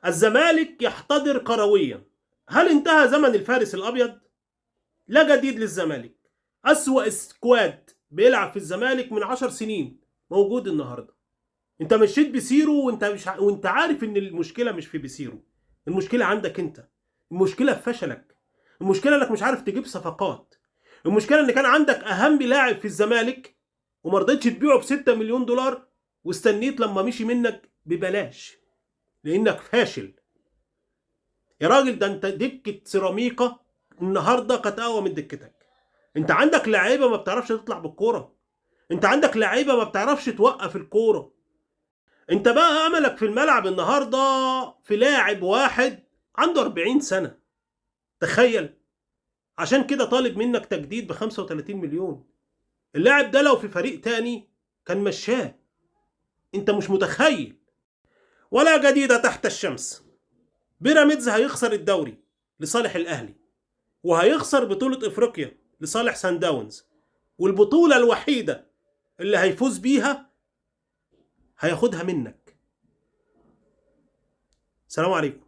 الزمالك يحتضر كرويا. هل انتهى زمن الفارس الابيض؟ لا جديد للزمالك. اسوأ سكواد بيلعب في الزمالك من 10 سنين موجود النهارده. انت مشيت بسيرو وانت عارف ان المشكله مش في بسيرو. المشكله عندك انت. المشكله في فشلك. المشكله انك مش عارف تجيب صفقات. المشكله ان كان عندك اهم لاعب في الزمالك وما رضيتش تبيعه ب 6 مليون دولار واستنيت لما مشي منك ببلاش لانك فاشل. يا راجل ده انت دكه سيراميكا النهارده كانت اقوى من دكتك. انت عندك لعيبه ما بتعرفش تطلع بالكوره. انت عندك لعيبه ما بتعرفش توقف الكوره. انت بقى املك في الملعب النهارده في لاعب واحد عنده 40 سنه. تخيل. عشان كده طالب منك تجديد ب 35 مليون. اللاعب ده لو في فريق تاني كان مشاه. انت مش متخيل. ولا جديد تحت الشمس. بيراميدز هيخسر الدوري لصالح الاهلي، وهيخسر بطولة افريقيا لصالح سان داونز، والبطولة الوحيدة اللي هيفوز بيها هياخدها منك. سلام عليكم.